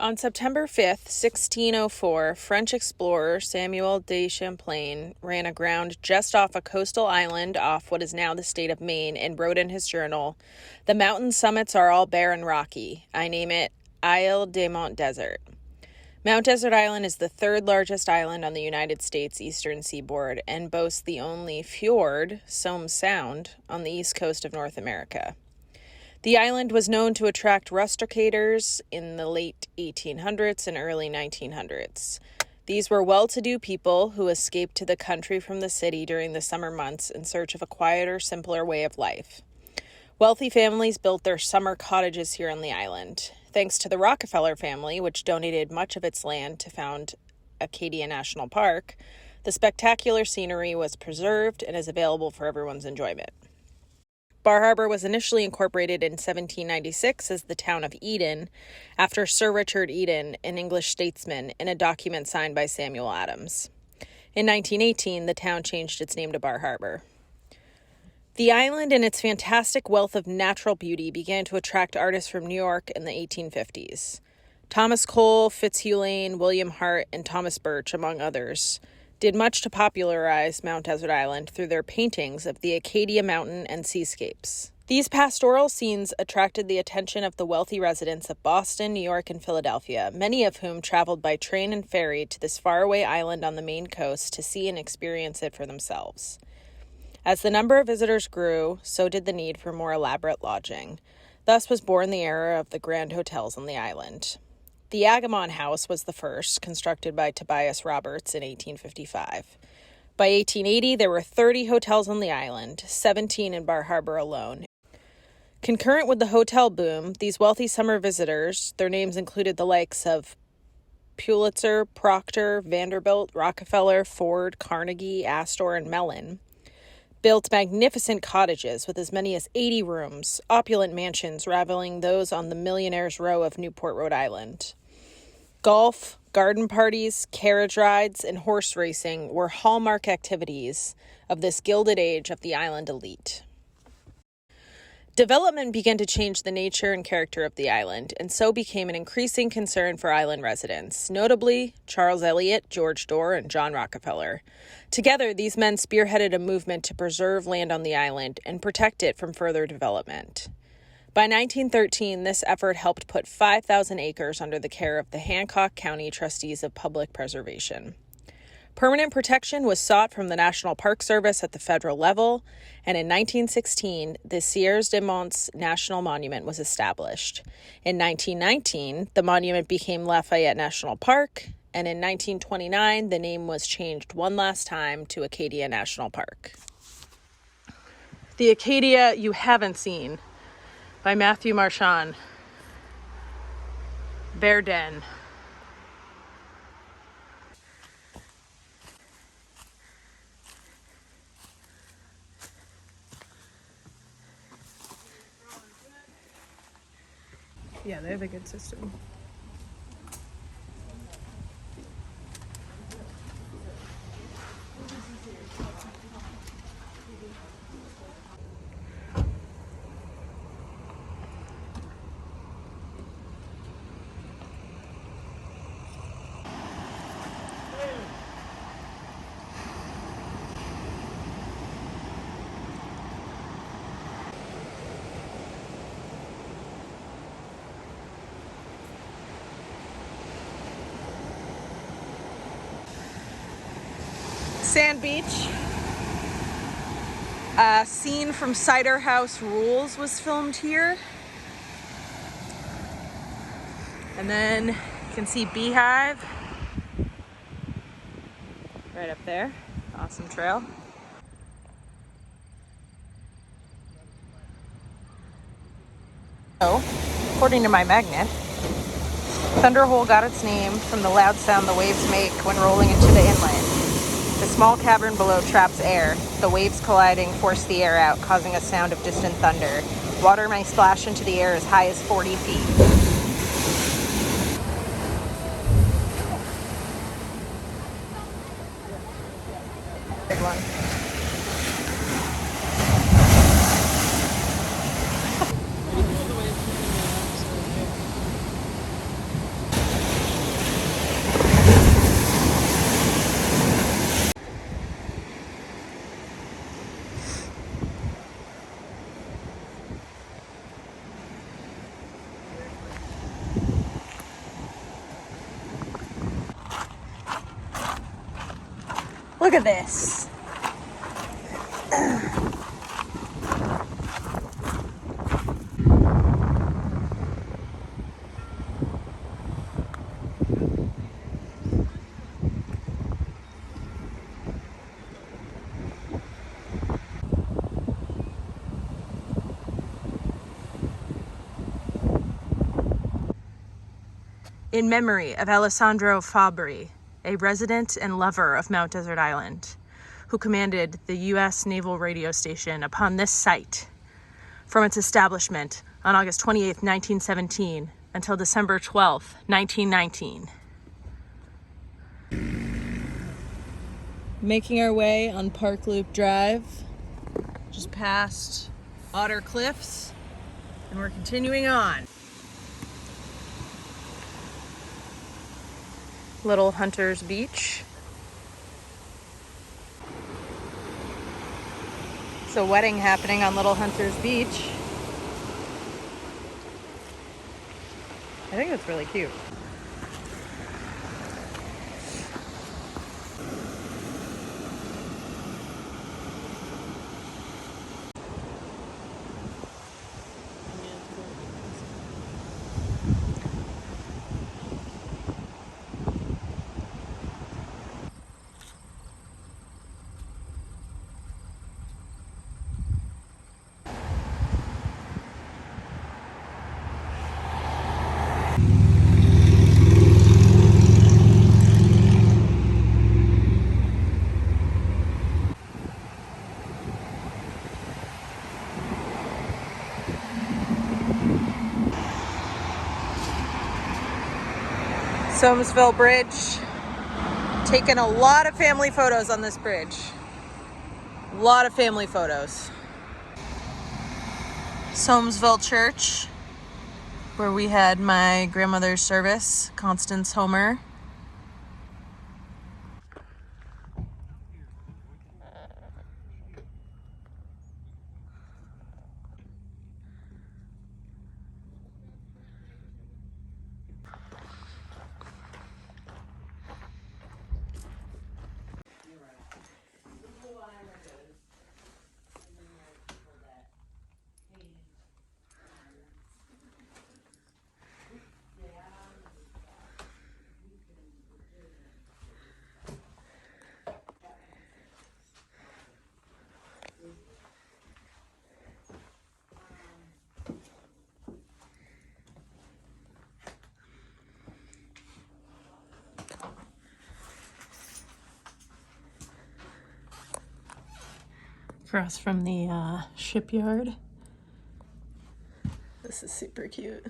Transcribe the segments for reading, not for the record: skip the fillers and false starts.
On September 5th, 1604, French explorer Samuel de Champlain ran aground just off a coastal island off what is now the state of Maine and wrote in his journal, "The mountain summits are all bare and rocky. I name it Isle de Mont Desert." Mount Desert Island is the third largest island on the United States eastern seaboard and boasts the only fjord, Somme Sound, on the east coast of North America. The island was known to attract rusticators in the late 1800s and early 1900s. These were well-to-do people who escaped to the country from the city during the summer months in search of a quieter, simpler way of life. Wealthy families built their summer cottages here on the island. Thanks to the Rockefeller family, which donated much of its land to found Acadia National Park, the spectacular scenery was preserved and is available for everyone's enjoyment. Bar Harbor was initially incorporated in 1796 as the town of Eden after Sir Richard Eden, an English statesman, in a document signed by Samuel Adams. In 1918, the town changed its name to Bar Harbor. The island and its fantastic wealth of natural beauty began to attract artists from New York in the 1850s. Thomas Cole, Fitzhugh Lane, William Hart, and Thomas Birch, among others, did much to popularize Mount Desert Island through their paintings of the Acadia mountain and seascapes. These pastoral scenes attracted the attention of the wealthy residents of Boston, New York, and Philadelphia, many of whom traveled by train and ferry to this faraway island on the Maine coast to see and experience it for themselves. As the number of visitors grew, so did the need for more elaborate lodging. Thus was born the era of the grand hotels on the island. The Agamon House was the first, constructed by Tobias Roberts in 1855. By 1880, there were 30 hotels on the island, 17 in Bar Harbor alone. Concurrent with the hotel boom, these wealthy summer visitors, their names included the likes of Pulitzer, Proctor, Vanderbilt, Rockefeller, Ford, Carnegie, Astor, and Mellon, built magnificent cottages with as many as 80 rooms, opulent mansions rivaling those on the Millionaire's Row of Newport, Rhode Island. Golf, garden parties, carriage rides, and horse racing were hallmark activities of this gilded age of the island elite. Development began to change the nature and character of the island, and so became an increasing concern for island residents, notably Charles Eliot, George Dorr, and John Rockefeller. Together, these men spearheaded a movement to preserve land on the island and protect it from further development. By 1913, this effort helped put 5,000 acres under the care of the Hancock County Trustees of Public Preservation. Permanent protection was sought from the National Park Service at the federal level, and in 1916, the Sierres de Monts National Monument was established. In 1919, the monument became Lafayette National Park, and in 1929, the name was changed one last time to Acadia National Park. The Acadia You Haven't Seen by Matthew Marchand. Bear Den. Yeah, they have a good system. Sand Beach. A scene from Cider House Rules was filmed here. And then you can see Beehive right up there. Awesome trail. So, according to my magnet, Thunderhole got its name from the loud sound the waves make when rolling into the inlet. The small cavern below traps air. The waves colliding force the air out, causing a sound of distant thunder. Water may splash into the air as high as 40 feet. Big one. Look at this. In memory of Alessandro Fabri, a resident and lover of Mount Desert Island, who commanded the U.S. Naval radio station upon this site from its establishment on August 28, 1917 until December 12, 1919. Making our way on Park Loop Drive, just past Otter Cliffs, and we're continuing on. Little Hunters Beach. It's a wedding happening on Little Hunters Beach. I think that's really cute. Soamesville Bridge. Taking a lot of family photos on this bridge. A lot of family photos. Soamesville Church, where we had my grandmother's service, Constance Homer. Across from the shipyard. This is super cute.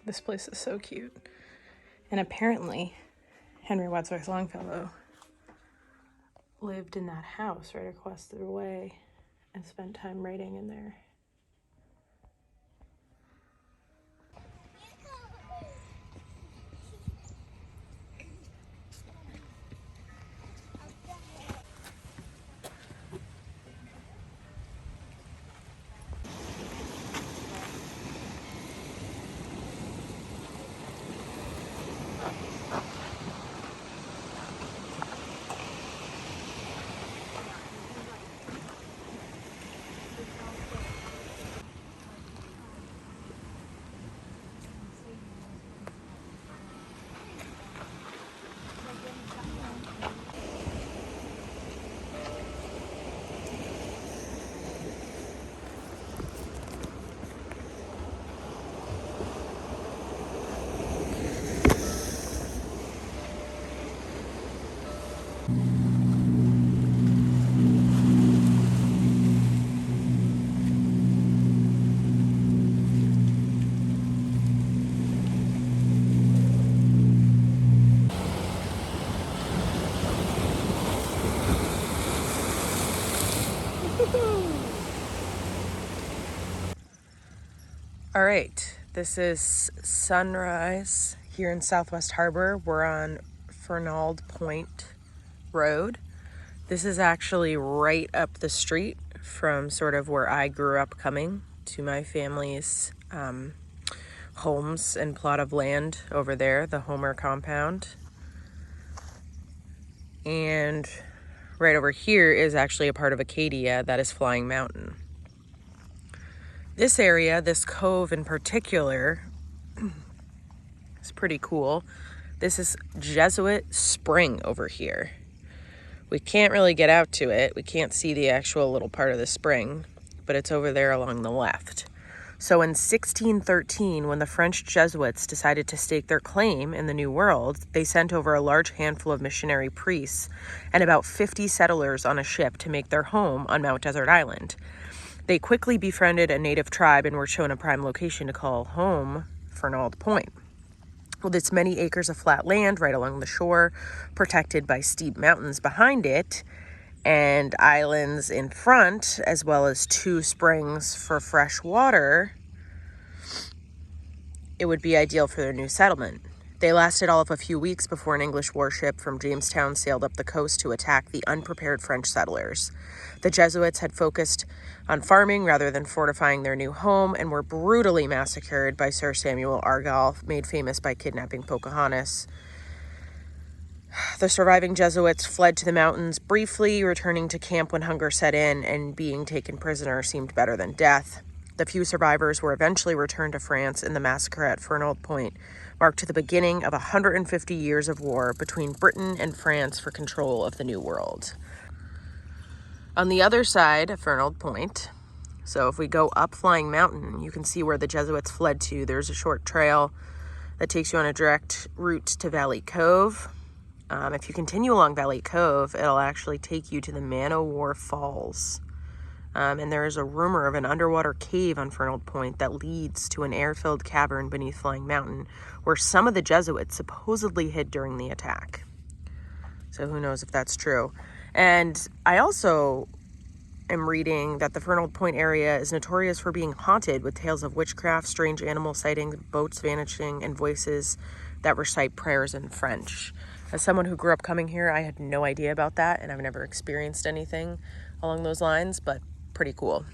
This place is so cute. And apparently, Henry Wadsworth Longfellow lived in that house right across the way and spent time writing in there. All right, this is sunrise here in Southwest Harbor. We're on Fernald Point Road. This is actually right up the street from sort of where I grew up coming to my family's homes and plot of land over there, the Homer compound. And right over here is actually a part of Acadia that is Flying Mountain. This area, this cove in particular, is pretty cool. This is Jesuit Spring over here. We can't really get out to it. We can't see the actual little part of the spring, but it's over there along the left. So in 1613, when the French Jesuits decided to stake their claim in the New World, they sent over a large handful of missionary priests and about 50 settlers on a ship to make their home on Mount Desert Island. They quickly befriended a native tribe and were shown a prime location to call home Fernald Point. With its many acres of flat land right along the shore, protected by steep mountains behind it, and islands in front, as well as 2 springs for fresh water, it would be ideal for their new settlement. They lasted all of a few weeks before an English warship from Jamestown sailed up the coast to attack the unprepared French settlers. The Jesuits had focused on farming rather than fortifying their new home and were brutally massacred by Sir Samuel Argall, made famous by kidnapping Pocahontas. The surviving Jesuits fled to the mountains briefly, returning to camp when hunger set in, and being taken prisoner seemed better than death. The few survivors were eventually returned to France, and the massacre at Fernald Point marked the beginning of 150 years of war between Britain and France for control of the New World. On the other side of Fernald Point, so if we go up Flying Mountain, you can see where the Jesuits fled to. There's a short trail that takes you on a direct route to Valley Cove. If you continue along Valley Cove, it'll actually take you to the Man o' War Falls. And there is a rumor of an underwater cave on Fernald Point that leads to an air-filled cavern beneath Flying Mountain where some of the Jesuits supposedly hid during the attack. So who knows if that's true. And I also am reading that the Fernald Point area is notorious for being haunted with tales of witchcraft, strange animal sightings, boats vanishing, and voices that recite prayers in French. As someone who grew up coming here, I had no idea about that, and I've never experienced anything along those lines, but pretty cool.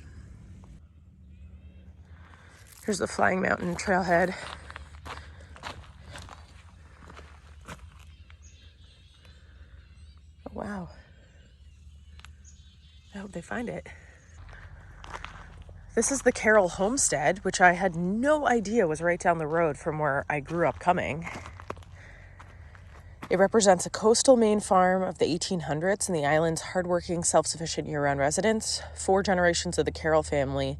Here's the Flying Mountain trailhead. Oh, wow. I hope they find it. This is the Carroll Homestead, which I had no idea was right down the road from where I grew up coming. It represents a coastal Maine farm of the 1800s and the island's hardworking, self-sufficient year-round residents. 4 generations of the Carroll family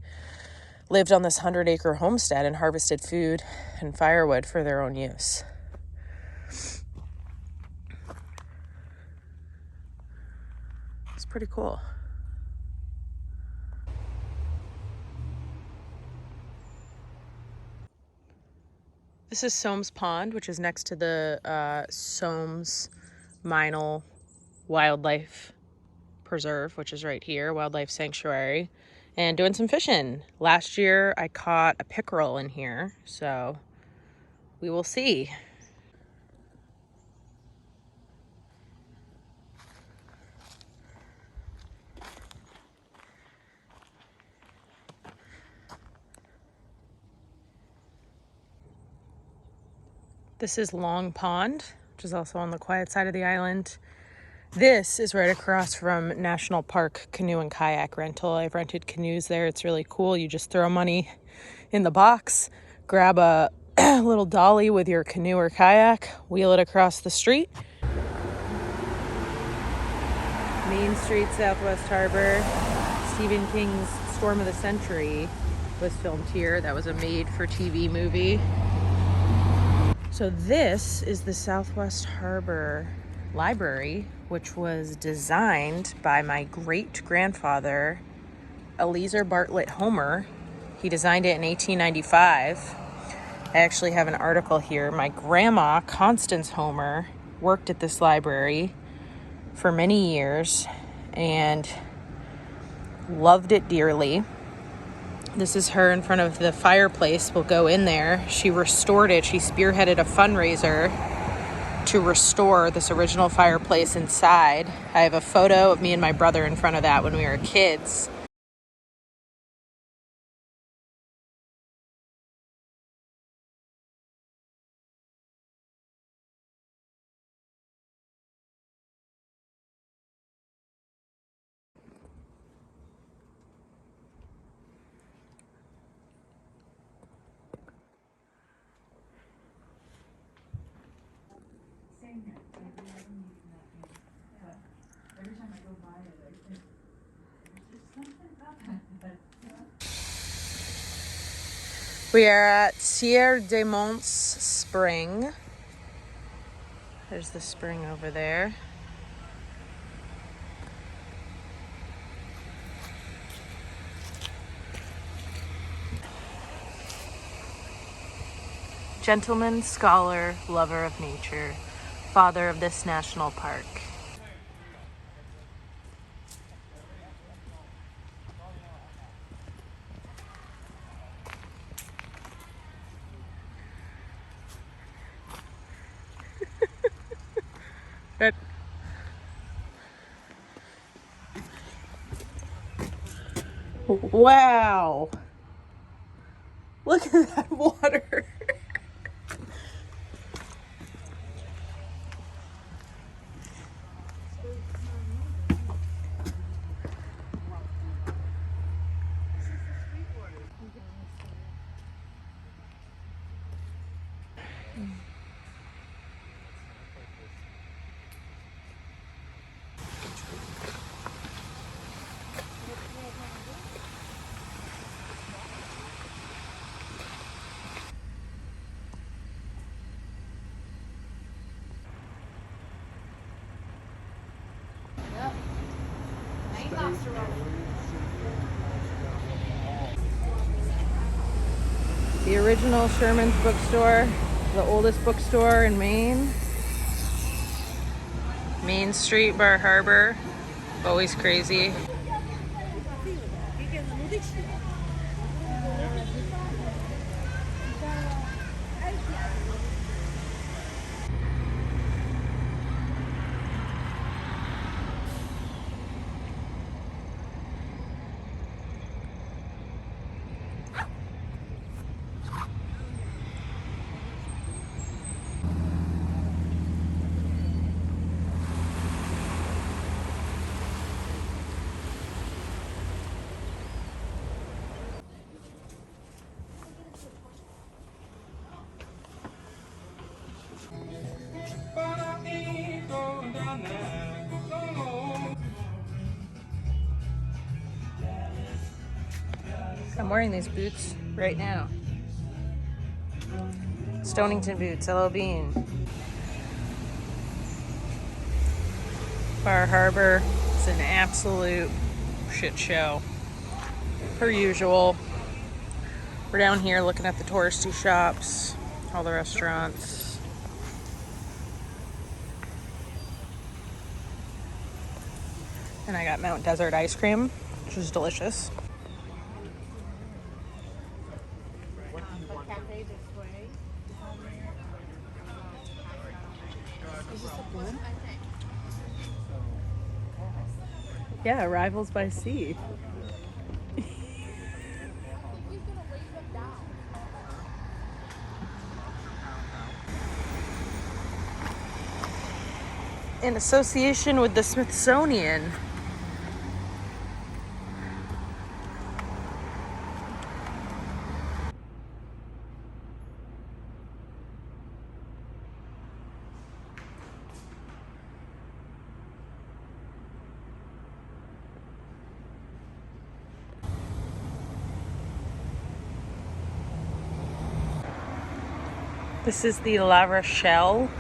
lived on this 100-acre homestead and harvested food and firewood for their own use. It's pretty cool. This is Soames Pond, which is next to the Soames Minal Wildlife Preserve, which is right here, Wildlife Sanctuary, and doing some fishing. Last year, I caught a pickerel in here, so we will see. This is Long Pond, which is also on the quiet side of the island. This is right across from National Park Canoe and Kayak Rental. I've rented canoes there. It's really cool. You just throw money in the box, grab a little dolly with your canoe or kayak, wheel it across the street. Main Street, Southwest Harbor. Stephen King's Storm of the Century was filmed here. That was a made-for-TV movie. So this is the Southwest Harbor Library, which was designed by my great-grandfather, Eleazar Bartlett Homer. He designed it in 1895. I actually have an article here. My grandma, Constance Homer, worked at this library for many years and Loved it dearly. This is her in front of the fireplace. We'll go in there. She restored it. She spearheaded a fundraiser to restore this original fireplace inside. I have a photo of me and my brother in front of that when we were kids. We are at Sierre des Monts Spring. There's the spring over there. Gentleman, scholar, lover of nature, father of this national park. Good. Wow. Look at that water. The original Sherman's bookstore, the oldest bookstore in Maine. Main Street, Bar Harbor, always crazy. I'm wearing these boots right now. Stonington boots, LL Bean. Bar Harbor is an absolute shit show, per usual. We're down here looking at the touristy shops, all the restaurants. And I got Mount Desert ice cream, which was delicious. Yeah, Arrivals by Sea. In association with the Smithsonian. This is the La Rochelle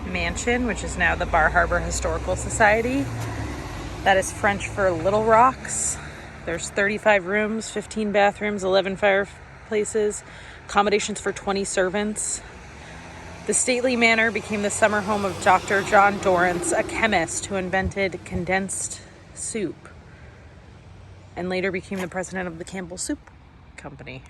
Mansion, which is now the Bar Harbor Historical Society. That is French for Little Rocks. There's 35 rooms, 15 bathrooms, 11 fireplaces, accommodations for 20 servants. The stately manor became the summer home of Dr. John Dorrance, a chemist who invented condensed soup. and later became the president of the Campbell Soup Company.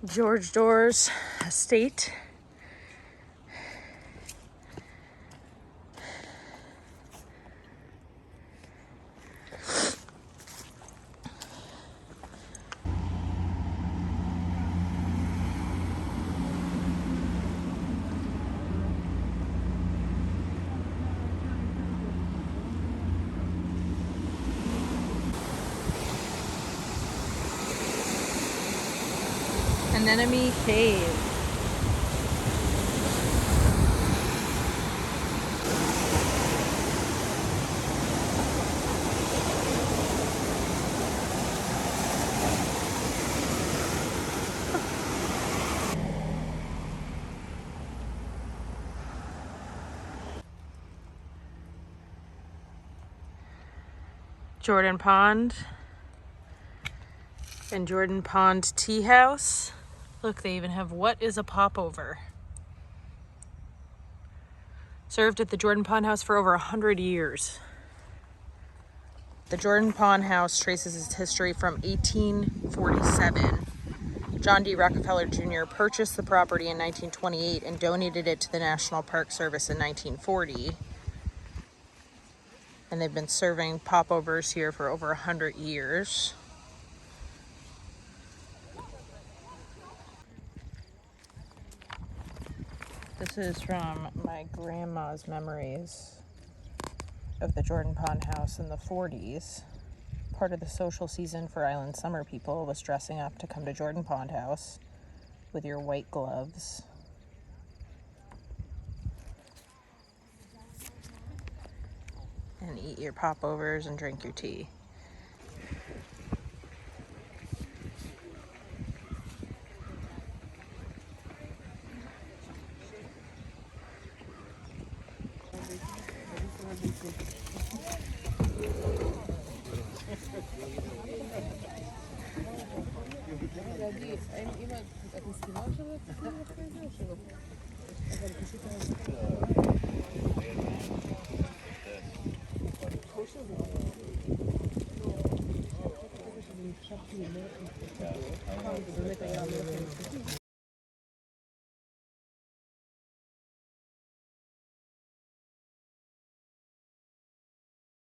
George Doerr's estate. Anemone Cave. Jordan Pond and Jordan Pond Tea House. Look, they even have what is a popover. Served at the Jordan Pond House for over 100 years. The Jordan Pond House traces its history from 1847. John D. Rockefeller Jr. purchased the property in 1928 and donated it to the National Park Service in 1940. And they've been serving popovers here for over 100 years. This is from my grandma's memories of the Jordan Pond House in the 40s. Part of the social season for island summer people was dressing up to come to Jordan Pond House with your white gloves. And eat your popovers and drink your tea.